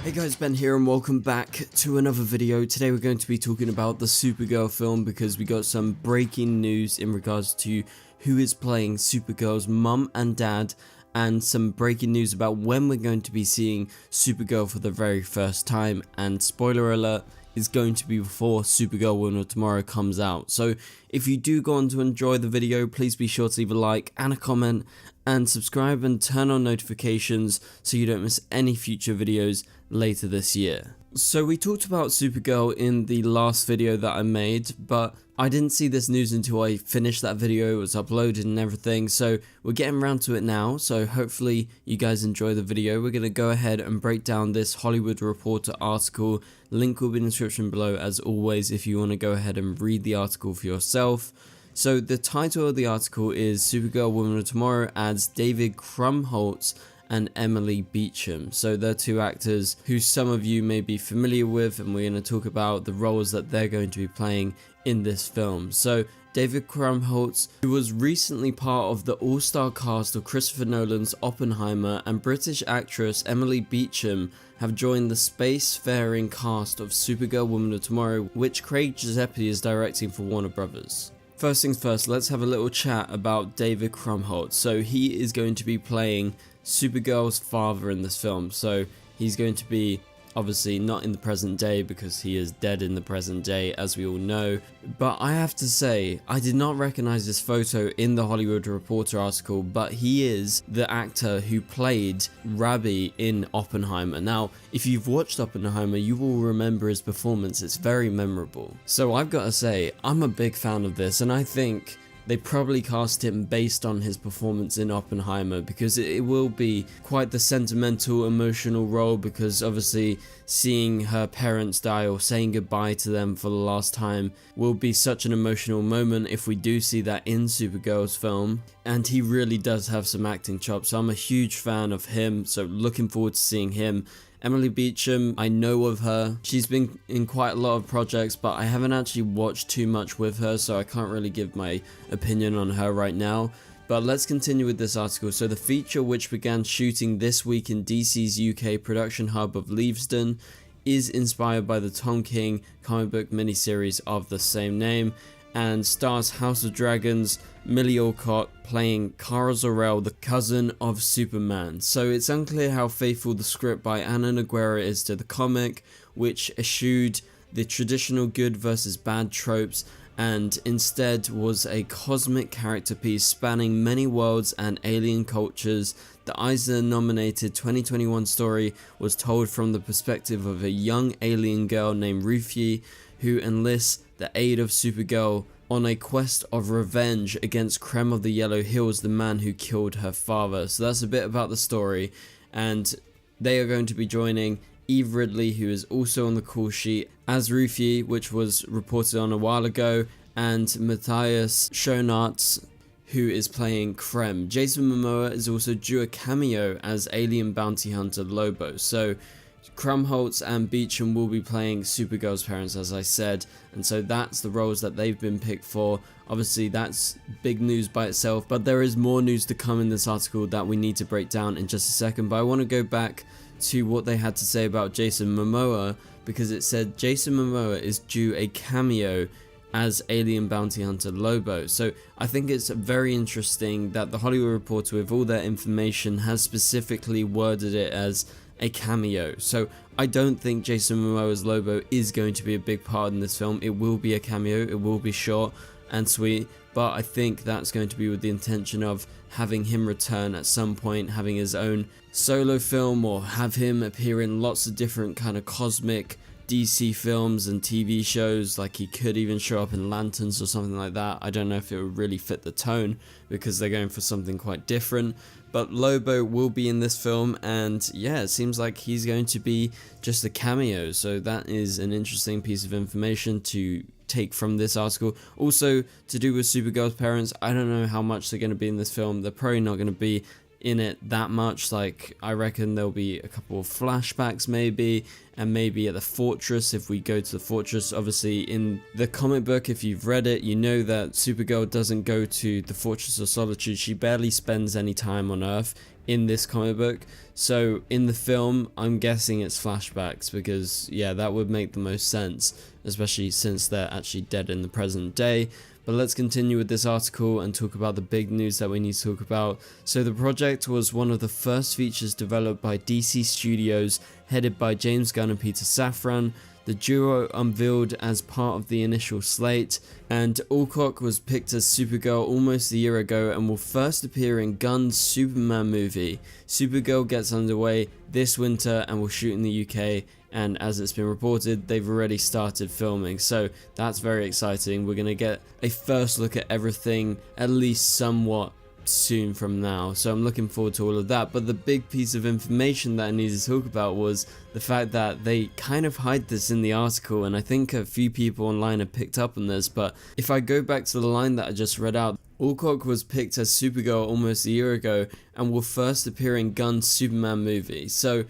Hey guys, Ben here and welcome back to another video. Today we're going to be talking about the Supergirl film because we got some breaking news in regards to who is playing Supergirl's mum and dad, and some breaking news about when we're going to be seeing Supergirl for the very first time, and spoiler alert, is going to be before Supergirl Woman of Tomorrow comes out. So if you do go on to enjoy the video, please be sure to leave a like and a comment and subscribe and turn on notifications so you don't miss any future videos later this year. So we talked about Supergirl in the last video that I made, but I didn't see this news until I finished that video. It was uploaded and everything, so we're getting around to it now, so hopefully you guys enjoy the video. We're going to go ahead and break down this Hollywood Reporter article. Link will be in the description below as always if you want to go ahead and read the article for yourself. So the title of the article is Supergirl Woman of Tomorrow adds David Krumholtz and Emily Beecham. So they're two actors who some of you may be familiar with, and we're going to talk about the roles that they're going to be playing in this film. So David Krumholtz, who was recently part of the all-star cast of Christopher Nolan's Oppenheimer, and British actress Emily Beecham have joined the spacefaring cast of Supergirl Woman of Tomorrow, which Craig Giuseppe is directing for Warner Brothers. First things first, let's have a little chat about David Krumholtz. So he is going to be playing Supergirl's father in this film. So he's going to be obviously not in the present day because he is dead in the present day, as we all know. But I have to say, I did not recognize this photo in the Hollywood Reporter article, but he is the actor who played Rabi in Oppenheimer. Now, if you've watched Oppenheimer, you will remember his performance. It's very memorable. So I've got to say, I'm a big fan of this, and I think they probably cast him based on his performance in Oppenheimer, because it will be quite the sentimental, emotional role, because obviously seeing her parents die or saying goodbye to them for the last time will be such an emotional moment if we do see that in Supergirl's film, and he really does have some acting chops, so I'm a huge fan of him, so looking forward to seeing him. Emily Beecham, I know of her. She's been in quite a lot of projects, but I haven't actually watched too much with her, so I can't really give my opinion on her right now. But let's continue with this article. So the feature, which began shooting this week in DC's UK production hub of Leavesden, is inspired by the Tom King comic book miniseries of the same name, and stars House of Dragons Millie Alcott playing Kara Zor-El, the cousin of Superman. So it's unclear how faithful the script by Anna Noguera is to the comic, which eschewed the traditional good versus bad tropes and instead was a cosmic character piece spanning many worlds and alien cultures. The Eisner-nominated 2021 story was told from the perspective of a young alien girl named Ruthie, who enlists the aid of Supergirl on a quest of revenge against Krem of the Yellow Hills, the man who killed her father. So that's a bit about the story, and they are going to be joining Eve Ridley, who is also on the call sheet as Ruthie, which was reported on a while ago, and Matthias Schoenaerts, who is playing Krem. Jason Momoa is also due a cameo as alien bounty hunter Lobo. So Krumholtz and Beecham will be playing Supergirl's parents, as I said, and so that's the roles that they've been picked for. Obviously that's big news by itself, but there is more news to come in this article that we need to break down in just a second. But I want to go back to what they had to say about Jason Momoa, because it said Jason Momoa is due a cameo as alien bounty hunter Lobo. So I think it's very interesting that the Hollywood Reporter, with all their information, has specifically worded it as a cameo. So I don't think Jason Momoa's Lobo is going to be a big part in this film. It will be a cameo, it will be short and sweet, but I think that's going to be with the intention of having him return at some point, having his own solo film, or have him appear in lots of different kind of cosmic DC films and TV shows. Like he could even show up in Lanterns or something like that. I don't know if it would really fit the tone because they're going for something quite different, but Lobo will be in this film, and yeah, it seems like he's going to be just a cameo, so that is an interesting piece of information to take from this article. Also, to do with Supergirl's parents, I don't know how much they're going to be in this film. They're probably not going to be in it that much. Like, I reckon there'll be a couple of flashbacks maybe, and maybe at the fortress if we go to the fortress. Obviously in the comic book, if you've read it, you know that Supergirl doesn't go to the Fortress of Solitude. She barely spends any time on Earth in this comic book. So in the film, I'm guessing it's flashbacks, because yeah, that would make the most sense, especially since they're actually dead in the present day. But let's continue with this article and talk about the big news that we need to talk about. So the project was one of the first features developed by DC Studios, headed by James Gunn and Peter Safran. The duo unveiled as part of the initial slate, and Alcock was picked as Supergirl almost a year ago and will first appear in Gunn's Superman movie. Supergirl gets underway this winter and will shoot in the UK, and as it's been reported, they've already started filming, so that's very exciting. We're going to get a first look at everything at least somewhat soon from now, so I'm looking forward to all of that. But the big piece of information that I needed to talk about was the fact that they kind of hide this in the article, and I think a few people online have picked up on this. But if I go back to the line that I just read out, Alcock was picked as Supergirl almost a year ago and will first appear in Gunn's Superman movie. So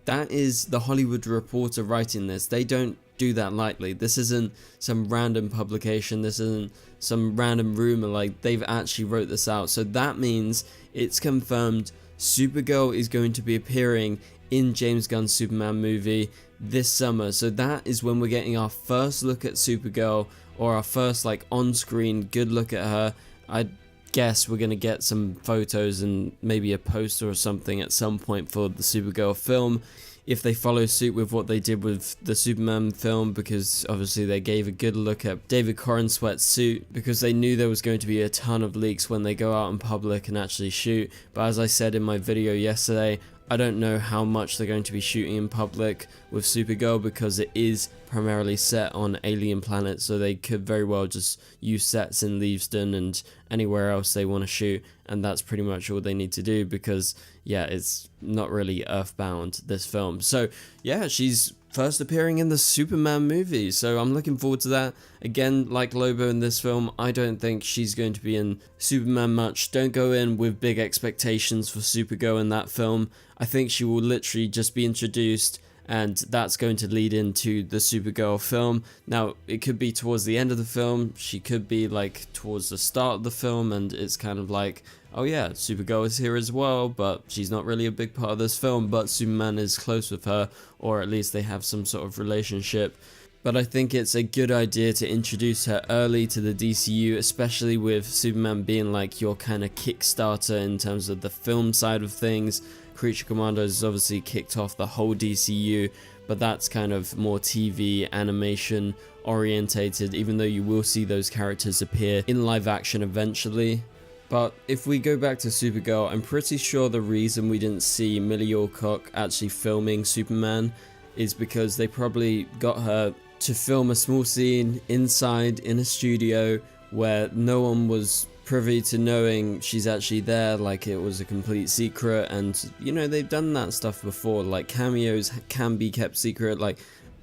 that is the Hollywood Reporter writing this. They don't do that lightly. This isn't some random publication, this isn't some random rumor. Like, they've actually wrote this out. So that means it's confirmed Supergirl is going to be appearing in James Gunn's Superman movie this summer. So that is when we're getting our first look at Supergirl, or our first like on-screen good look at her. I guess we're going to get some photos and maybe a poster or something at some point for the Supergirl film, if they follow suit with what they did with the Superman film, because obviously they gave a good look at David Corenswet's suit, because they knew there was going to be a ton of leaks when they go out in public and actually shoot. But as I said in my video yesterday, I don't know how much they're going to be shooting in public with Supergirl, because it is primarily set on alien planets, so they could very well just use sets in Leavesden and anywhere else they want to shoot, and that's pretty much all they need to do, because yeah, it's not really earthbound, this film. So yeah, she's first appearing in the Superman movie, so I'm looking forward to that. Again, like Lobo in this film, I don't think she's going to be in Superman much. Don't go in with big expectations for Supergirl in that film. I think she will literally just be introduced, and that's going to lead into the Supergirl film. Now, it could be towards the end of the film, she could be like towards the start of the film, and it's kind of like, oh yeah, Supergirl is here as well, but she's not really a big part of this film, but Superman is close with her, or at least they have some sort of relationship. But I think it's a good idea to introduce her early to the DCU, especially with Superman being like your kind of Kickstarter in terms of the film side of things. Creature Commandos has obviously kicked off the whole DCU, but that's kind of more TV animation orientated, even though you will see those characters appear in live action eventually. But if we go back to Supergirl, I'm pretty sure the reason we didn't see Millie Alcock actually filming Superman is because they probably got her to film a small scene inside in a studio where no one was privy to knowing she's actually there, like it was a complete secret. And you know, they've done that stuff before, like cameos can be kept secret. Like,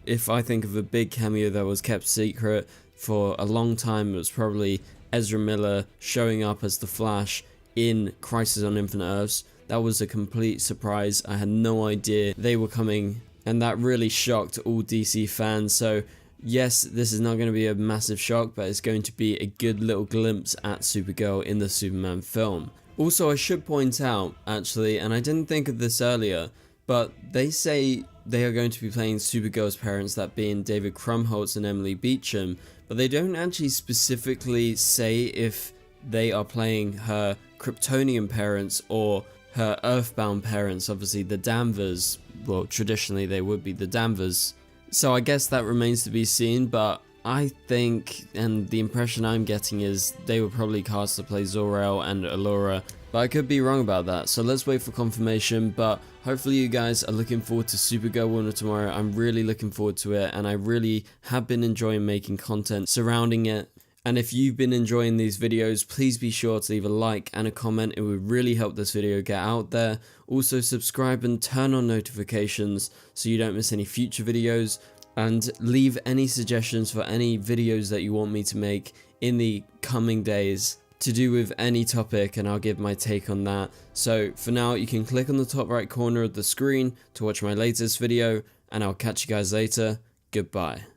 if I think of a big cameo that was kept secret for a long time, it was probably Ezra Miller showing up as the Flash in Crisis on Infinite Earths. That was a complete surprise. I had no idea they were coming, and that really shocked all DC fans. So yes, this is not going to be a massive shock, but it's going to be a good little glimpse at Supergirl in the Superman film. Also, I should point out, actually, and I didn't think of this earlier, but they say they are going to be playing Supergirl's parents, that being David Krumholtz and Emily Beecham, but they don't actually specifically say if they are playing her Kryptonian parents or her Earthbound parents. Obviously the Danvers, well, traditionally they would be the Danvers, so I guess that remains to be seen. But I think, and the impression I'm getting is, they were probably cast to play Zor-El and Allura, but I could be wrong about that, so let's wait for confirmation. But hopefully you guys are looking forward to Supergirl Woman of Tomorrow. I'm really looking forward to it, and I really have been enjoying making content surrounding it. And if you've been enjoying these videos, please be sure to leave a like and a comment. It would really help this video get out there. Also subscribe and turn on notifications so you don't miss any future videos. And leave any suggestions for any videos that you want me to make in the coming days. to do with any topic, and I'll give my take on that. So for now, you can click on the top right corner of the screen to watch my latest video, and I'll catch you guys later. Goodbye.